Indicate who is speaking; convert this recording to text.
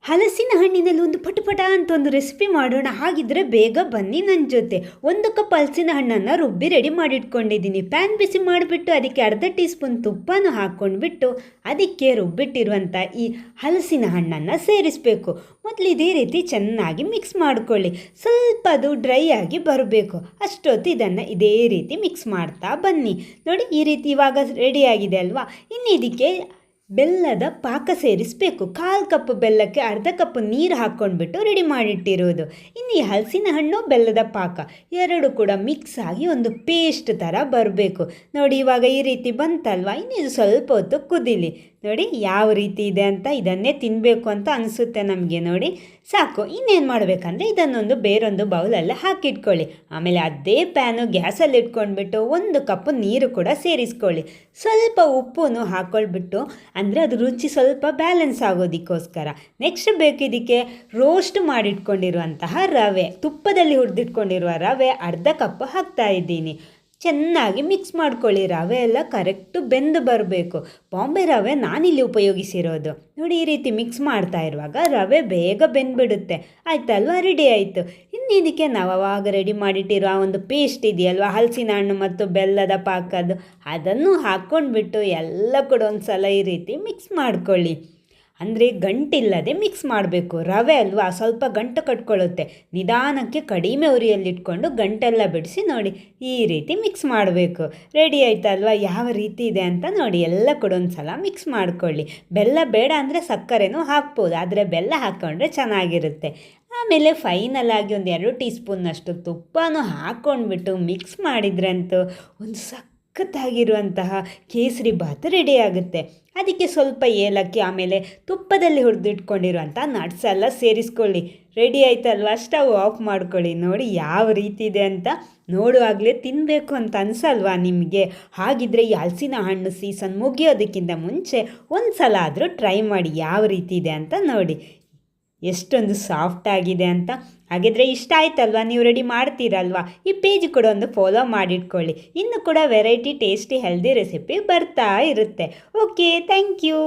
Speaker 1: ಹಲಸಿನ ಹಣ್ಣಿನಲ್ಲಿ ಒಂದು ಪಟಪಟ ಅಂತ ಒಂದು ರೆಸಿಪಿ ಮಾಡೋಣ. ಹಾಗಿದ್ರೆ ಬೇಗ ಬನ್ನಿ ನನ್ನ ಜೊತೆ. 1 ಕಪ್ ಹಲಸಿನ ಹಣ್ಣನ್ನು ರುಬ್ಬಿ ರೆಡಿ ಮಾಡಿಟ್ಕೊಂಡಿದ್ದೀನಿ. ಪ್ಯಾನ್ ಬಿಸಿ ಮಾಡಿಬಿಟ್ಟು ಅದಕ್ಕೆ ಅರ್ಧ ಟೀ ಸ್ಪೂನ್ ತುಪ್ಪನೂ ಹಾಕ್ಕೊಂಡ್ಬಿಟ್ಟು ಅದಕ್ಕೆ ರುಬ್ಬಿಟ್ಟಿರುವಂಥ ಈ ಹಲಸಿನ ಹಣ್ಣನ್ನು ಸೇರಿಸಬೇಕು. ಮೊದಲು ಇದೇ ರೀತಿ ಚೆನ್ನಾಗಿ ಮಿಕ್ಸ್ ಮಾಡ್ಕೊಳ್ಳಿ. ಸ್ವಲ್ಪ ಅದು ಡ್ರೈ ಆಗಿ ಬರಬೇಕು. ಅಷ್ಟೊತ್ತು ಇದನ್ನು ಇದೇ ರೀತಿ ಮಿಕ್ಸ್ ಮಾಡ್ತಾ ಬನ್ನಿ. ನೋಡಿ, ಈ ರೀತಿ ಇವಾಗ ರೆಡಿಯಾಗಿದೆ ಅಲ್ವಾ. ಇನ್ನು ಇದಕ್ಕೆ ಬೆಲ್ಲದ ಪಾಕ ಸೇರಿಸಬೇಕು. 1/4 ಕಪ್ ಬೆಲ್ಲಕ್ಕೆ ಅರ್ಧ ಕಪ್ ನೀರು ಹಾಕ್ಕೊಂಡ್ಬಿಟ್ಟು ರೆಡಿ ಮಾಡಿಟ್ಟಿರೋದು. ಇನ್ನು ಈ ಹಲಸಿನ ಹಣ್ಣು ಬೆಲ್ಲದ ಪಾಕ ಎರಡು ಕೂಡ ಮಿಕ್ಸ್ ಆಗಿ ಒಂದು ಪೇಸ್ಟ್ ಥರ ಬರಬೇಕು. ನೋಡಿ, ಇವಾಗ ಈ ರೀತಿ ಬಂತಲ್ವ. ಇನ್ನು ಇದು ಸ್ವಲ್ಪ ಹೊತ್ತು ಕುದೀಲಿ. ನೋಡಿ ಯಾವ ರೀತಿ ಇದೆ ಅಂತ. ಇದನ್ನೇ ತಿನ್ನಬೇಕು ಅಂತ ಅನಿಸುತ್ತೆ ನಮಗೆ. ನೋಡಿ ಸಾಕು. ಇನ್ನೇನು ಮಾಡಬೇಕಂದ್ರೆ ಇದನ್ನೊಂದು ಬೇರೊಂದು ಬೌಲಲ್ಲಿ ಹಾಕಿಟ್ಕೊಳ್ಳಿ. ಆಮೇಲೆ ಅದೇ ಪ್ಯಾನು ಗ್ಯಾಸಲ್ಲಿ ಇಟ್ಕೊಂಡ್ಬಿಟ್ಟು 1 ಕಪ್ ನೀರು ಕೂಡ ಸೇರಿಸ್ಕೊಳ್ಳಿ. ಸ್ವಲ್ಪ ಉಪ್ಪನ್ನು ಹಾಕ್ಕೊಳ್ಬಿಟ್ಟು, ಅಂದರೆ ಅದು ರುಚಿ ಸ್ವಲ್ಪ ಬ್ಯಾಲೆನ್ಸ್ ಆಗೋದಕ್ಕೋಸ್ಕರ. ನೆಕ್ಸ್ಟ್ ಬೇಕು ಇದಕ್ಕೆ ರೋಸ್ಟ್ ಮಾಡಿಟ್ಕೊಂಡಿರುವಂತಹ ರವೆ, ತುಪ್ಪದಲ್ಲಿ ಹುರಿದಿಟ್ಕೊಂಡಿರುವ ರವೆ ಅರ್ಧ ಕಪ್ ಹಾಕ್ತಾ ಇದ್ದೀನಿ. ಚೆನ್ನಾಗಿ ಮಿಕ್ಸ್ ಮಾಡ್ಕೊಳ್ಳಿ. ರವೆ ಎಲ್ಲ ಕರೆಕ್ಟು ಬೆಂದು ಬರಬೇಕು. ಬಾಂಬೆ ರವೆ ನಾನಿಲ್ಲಿ ಉಪಯೋಗಿಸಿರೋದು. ನೋಡಿ, ಈ ರೀತಿ ಮಿಕ್ಸ್ ಮಾಡ್ತಾ ಇರುವಾಗ ರವೆ ಬೇಗ ಬೆಂದ್ಬಿಡುತ್ತೆ. ಆಯ್ತಲ್ವ, ರೆಡಿ ಆಯಿತು. ಇನ್ನು ಇದಕ್ಕೆ ನಾವು ಅವಾಗ ರೆಡಿ ಮಾಡಿಟ್ಟಿರೋ ಆ ಒಂದು ಪೇಸ್ಟ್ ಇದೆಯಲ್ವ, ಹಲಸಿನ ಹಣ್ಣು ಮತ್ತು ಬೆಲ್ಲದ ಪಾಕದ್ದು, ಅದನ್ನು ಹಾಕ್ಕೊಂಡ್ಬಿಟ್ಟು ಎಲ್ಲ ಕೂಡ ಒಂದು ಸಲ ಈ ರೀತಿ ಮಿಕ್ಸ್ ಮಾಡ್ಕೊಳ್ಳಿ. ಅಂದರೆ ಗಂಟಿಲ್ಲದೆ ಮಿಕ್ಸ್ ಮಾಡಬೇಕು. ರವೆ ಅಲ್ವಾ, ಸ್ವಲ್ಪ ಗಂಟು ಕಟ್ಕೊಳ್ಳುತ್ತೆ. ನಿಧಾನಕ್ಕೆ ಕಡಿಮೆ ಉರಿಯಲ್ಲಿಟ್ಕೊಂಡು ಗಂಟೆಲ್ಲ ಬಿಡಿಸಿ ನೋಡಿ ಈ ರೀತಿ ಮಿಕ್ಸ್ ಮಾಡಬೇಕು. ರೆಡಿ ಆಯ್ತಲ್ವ, ಯಾವ ರೀತಿ ಇದೆ ಅಂತ ನೋಡಿ. ಎಲ್ಲ ಕೂಡ ಒಂದು ಸಲ ಮಿಕ್ಸ್ ಮಾಡ್ಕೊಳ್ಳಿ. ಬೆಲ್ಲ ಬೇಡ ಅಂದರೆ ಸಕ್ಕರೆನೂ ಹಾಕ್ಬೋದು, ಆದರೆ ಬೆಲ್ಲ ಹಾಕ್ಕೊಂಡ್ರೆ ಚೆನ್ನಾಗಿರುತ್ತೆ. ಆಮೇಲೆ ಫೈನಲ್ ಆಗಿ ಒಂದು 2 ಟೀ ಸ್ಪೂನ್ನಷ್ಟು ತುಪ್ಪನೂ ಹಾಕ್ಕೊಂಡ್ಬಿಟ್ಟು ಮಿಕ್ಸ್ ಮಾಡಿದ್ರಂತೂ ಒಂದು ಸಖತ್ತಾಗಿರುವಂತಹ ಕೇಸರಿ ಬಾತ್ ರೆಡಿ ಆಗುತ್ತೆ. ಅದಕ್ಕೆ ಸ್ವಲ್ಪ ಏಲಕ್ಕಿ, ಆಮೇಲೆ ತುಪ್ಪದಲ್ಲಿ ಹುರಿದಿಟ್ಕೊಂಡಿರುವಂಥ ನಟ್ಸ್ ಎಲ್ಲ ಸೇರಿಸ್ಕೊಳ್ಳಿ. ರೆಡಿ ಆಯ್ತಲ್ವ, ಸ್ಟವ್ ಆಫ್ ಮಾಡ್ಕೊಳ್ಳಿ. ನೋಡಿ ಯಾವ ರೀತಿ ಇದೆ ಅಂತ. ನೋಡುವಾಗಲೇ ತಿನ್ನಬೇಕು ಅಂತ ಅನಿಸಲ್ವಾ ನಿಮಗೆ? ಹಾಗಿದ್ರೆ ಈ ಹಲಸಿನ ಹಣ್ಣು ಸೀಸನ್ ಮುಗಿಯೋದಕ್ಕಿಂತ ಮುಂಚೆ ಒಂದು ಸಲ ಆದರೂ ಟ್ರೈ ಮಾಡಿ. ಯಾವ ರೀತಿ ಇದೆ ಅಂತ ನೋಡಿ, ಎಷ್ಟೊಂದು ಸಾಫ್ಟ್ ಆಗಿದೆ ಅಂತ. ಹಾಗಿದ್ರೆ ಇಷ್ಟ ಆಯ್ತಲ್ವ, ನೀವು ರೆಡಿ ಮಾಡ್ತೀರಲ್ವ? ಈ ಪೇಜ್ ಕೂಡ ಒಂದು ಫಾಲೋ ಮಾಡಿಟ್ಕೊಳ್ಳಿ. ಇನ್ನು ಕೂಡ ವೆರೈಟಿ ಟೇಸ್ಟಿ ಹೆಲ್ದಿ ರೆಸಿಪಿ ಬರ್ತಾ ಇರುತ್ತೆ. Okay, thank you.